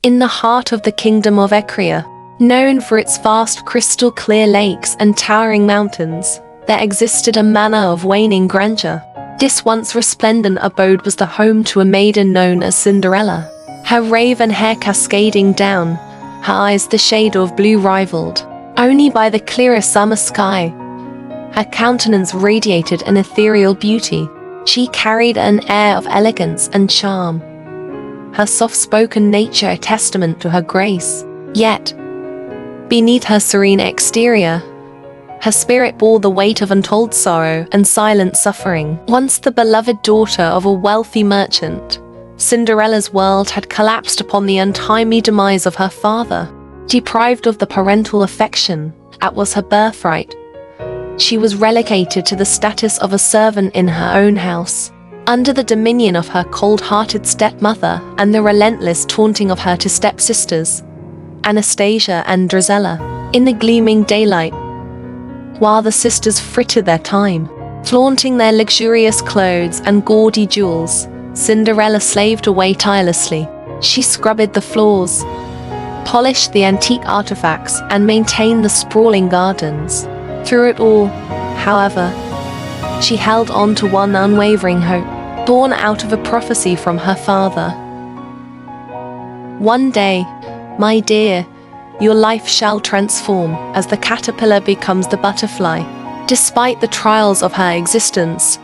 In the heart of the kingdom of Ecria, known for its vast crystal-clear lakes and towering mountains, there existed a manor of waning grandeur. This once resplendent abode was the home to a maiden known as Cinderella. Her raven hair cascading down, her eyes the shade of blue rivaled only by the clearer summer sky. Her countenance radiated an ethereal beauty. She carried an air of elegance and charm, her soft-spoken nature a testament to her grace. Yet, beneath her serene exterior, her spirit bore the weight of untold sorrow and silent suffering. Once the beloved daughter of a wealthy merchant, Cinderella's world had collapsed upon the untimely demise of her father. Deprived of the parental affection that was her birthright, she was relegated to the status of a servant in her own house, under the dominion of her cold-hearted stepmother and the relentless taunting of her two stepsisters, Anastasia and Drizella. In the gleaming daylight, while the sisters frittered their time, flaunting their luxurious clothes and gaudy jewels, Cinderella slaved away tirelessly. She scrubbed the floors, polished the antique artifacts, and maintained the sprawling gardens. Through it all, however, she held on to one unwavering hope, born out of a prophecy from her father. One day, my dear, your life shall transform as the caterpillar becomes the butterfly. Despite the trials of her existence,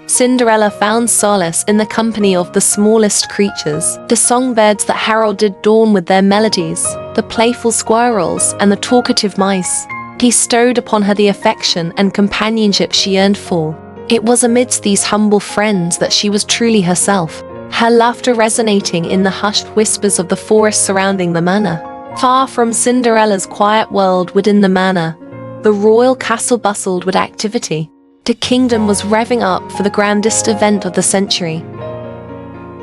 Cinderella found solace in the company of the smallest creatures, the songbirds that heralded dawn with their melodies, the playful squirrels, and the talkative mice. Bestowed upon her the affection and companionship she yearned for. It was amidst these humble friends that she was truly herself, her laughter resonating in the hushed whispers of the forest surrounding the manor. Far from Cinderella's quiet world within the manor, the royal castle bustled with activity. The kingdom was revving up for the grandest event of the century,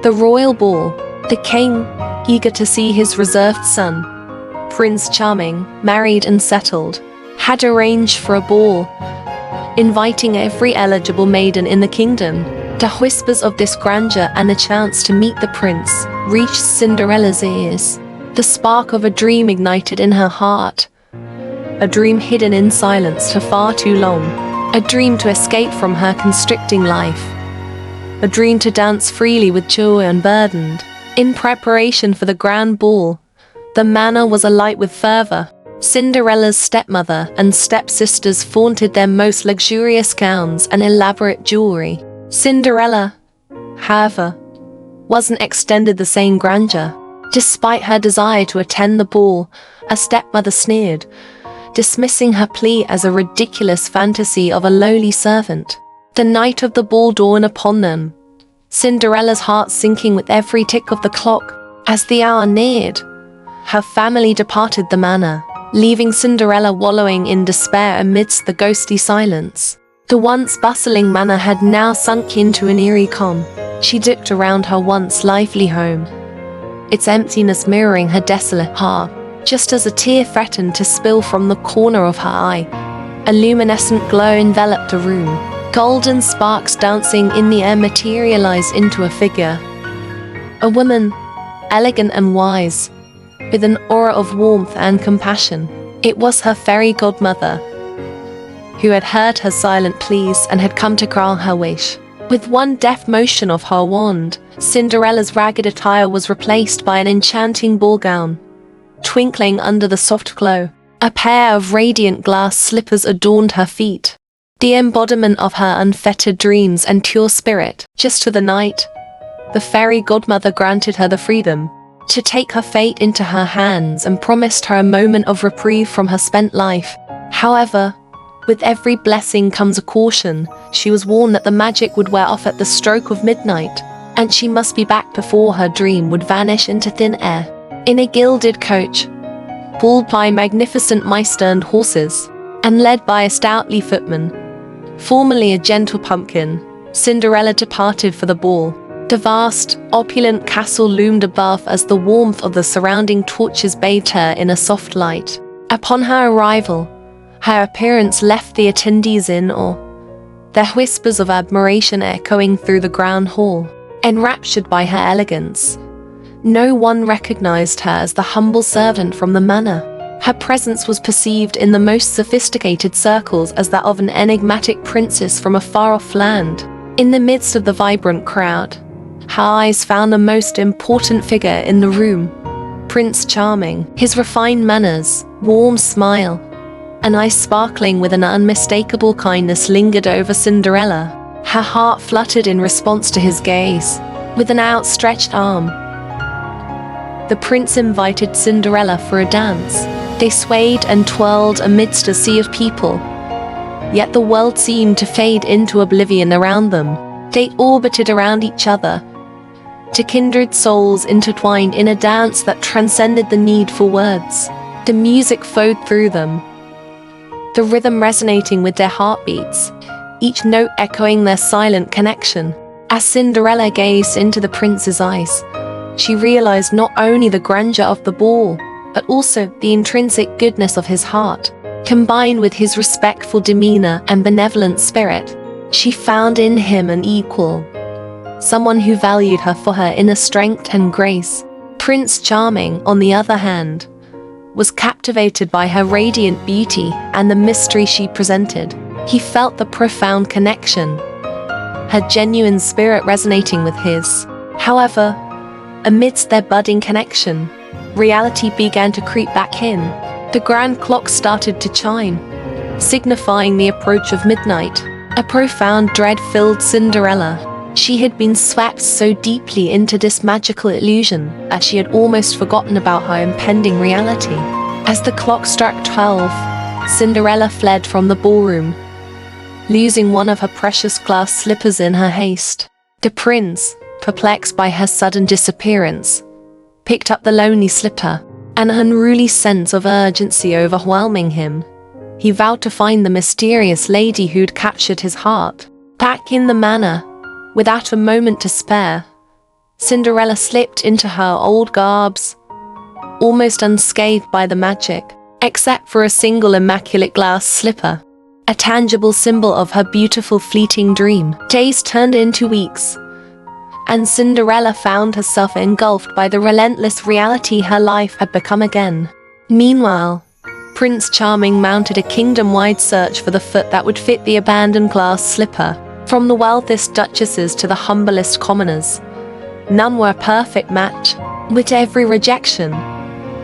the royal ball. The king, eager to see his reserved son, Prince Charming, married and settled, had arranged for a ball, inviting every eligible maiden in the kingdom. The whispers of this grandeur and the chance to meet the prince reached Cinderella's ears. The spark of a dream ignited in her heart, a dream hidden in silence for far too long, a dream to escape from her constricting life, a dream to dance freely with joy unburdened. In preparation for the grand ball, the manor was alight with fervor. Cinderella's stepmother and stepsisters flaunted their most luxurious gowns and elaborate jewelry. Cinderella, however, wasn't extended the same grandeur. Despite her desire to attend the ball, a stepmother sneered, dismissing her plea as a ridiculous fantasy of a lowly servant. The night of the ball dawned upon them, Cinderella's heart sinking with every tick of the clock. As the hour neared, her family departed the manor, leaving Cinderella wallowing in despair amidst the ghostly silence. The once bustling manor had now sunk into an eerie calm. She looked around her once lively home, its emptiness mirroring her desolate heart. Just as a tear threatened to spill from the corner of her eye, a luminescent glow enveloped the room. Golden sparks dancing in the air materialized into a figure. A woman, elegant and wise, with an aura of warmth and compassion. It was her fairy godmother, who had heard her silent pleas and had come to grant her wish. With one deft motion of her wand, Cinderella's ragged attire was replaced by an enchanting ball gown. Twinkling under the soft glow, a pair of radiant glass slippers adorned her feet, the embodiment of her unfettered dreams and pure spirit. Just for the night, the fairy godmother granted her the freedom to take her fate into her hands and promised her a moment of reprieve from her spent life. However, with every blessing comes a caution. She was warned that the magic would wear off at the stroke of midnight, and she must be back before her dream would vanish into thin air. In a gilded coach, pulled by magnificent mice-turned horses, and led by a stoutly footman, formerly a gentle pumpkin, Cinderella departed for the ball. The vast, opulent castle loomed above as the warmth of the surrounding torches bathed her in a soft light. Upon her arrival, her appearance left the attendees in awe, their whispers of admiration echoing through the grand hall. Enraptured by her elegance, No one recognized her as the humble servant from the manor. Her presence was perceived in the most sophisticated circles as that of an enigmatic princess from a far-off land. In the midst of the vibrant crowd, her eyes found the most important figure in the room, Prince Charming. His refined manners, warm smile, and eyes sparkling with an unmistakable kindness lingered over Cinderella. Her heart fluttered in response to his gaze. With an outstretched arm, the prince invited Cinderella for a dance. They swayed and twirled amidst a sea of people, yet the world seemed to fade into oblivion around them. They orbited around each other, two kindred souls intertwined in a dance that transcended the need for words. The music flowed through them, the rhythm resonating with their heartbeats, each note echoing their silent connection. As Cinderella gazed into the prince's eyes, she realized not only the grandeur of the ball, but also the intrinsic goodness of his heart. Combined with his respectful demeanor and benevolent spirit, she found in him an equal, someone who valued her for her inner strength and grace. Prince Charming, on the other hand, was captivated by her radiant beauty and the mystery she presented. He felt the profound connection, her genuine spirit resonating with his. However, amidst their budding connection, reality began to creep back in. The grand clock started to chime, signifying the approach of midnight. A profound dread filled Cinderella. She had been swept so deeply into this magical illusion that she had almost forgotten about her impending reality. As the clock struck 12, Cinderella fled from the ballroom, losing one of her precious glass slippers in her haste. The prince, perplexed by her sudden disappearance, picked up the lonely slipper, an unruly sense of urgency overwhelming him. He vowed to find the mysterious lady who'd captured his heart. Back in the manor, without a moment to spare, Cinderella slipped into her old garbs, almost unscathed by the magic, except for a single immaculate glass slipper, a tangible symbol of her beautiful fleeting dream. Days turned into weeks, and Cinderella found herself engulfed by the relentless reality her life had become again. Meanwhile, Prince Charming mounted a kingdom-wide search for the foot that would fit the abandoned glass slipper. From the wealthiest duchesses to the humblest commoners, none were a perfect match. With every rejection,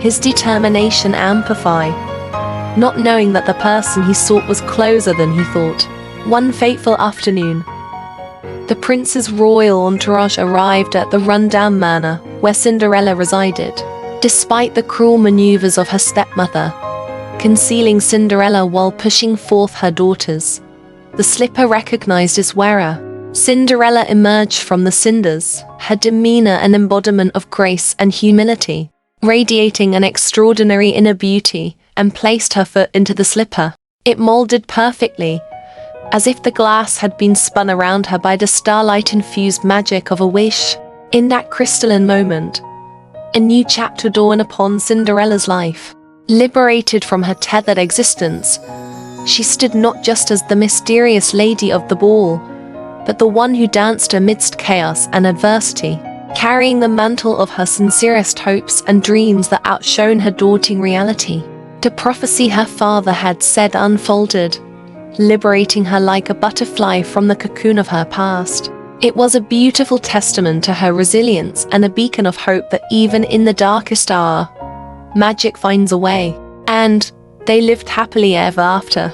his determination amplified, not knowing that the person he sought was closer than he thought. One fateful afternoon, the prince's royal entourage arrived at the rundown manor where Cinderella resided. Despite the cruel maneuvers of her stepmother, concealing Cinderella while pushing forth her daughters, the slipper recognized its wearer. Cinderella emerged from the cinders, her demeanor an embodiment of grace and humility, radiating an extraordinary inner beauty, and placed her foot into the slipper. It molded perfectly, as if the glass had been spun around her by the starlight-infused magic of a wish. In that crystalline moment, a new chapter dawned upon Cinderella's life. Liberated from her tethered existence, she stood not just as the mysterious lady of the ball, but the one who danced amidst chaos and adversity, carrying the mantle of her sincerest hopes and dreams that outshone her daunting reality. The prophecy her father had said unfolded, liberating her like a butterfly from the cocoon of her past. It was a beautiful testament to her resilience and a beacon of hope that even in the darkest hour, magic finds a way. And they lived happily ever after.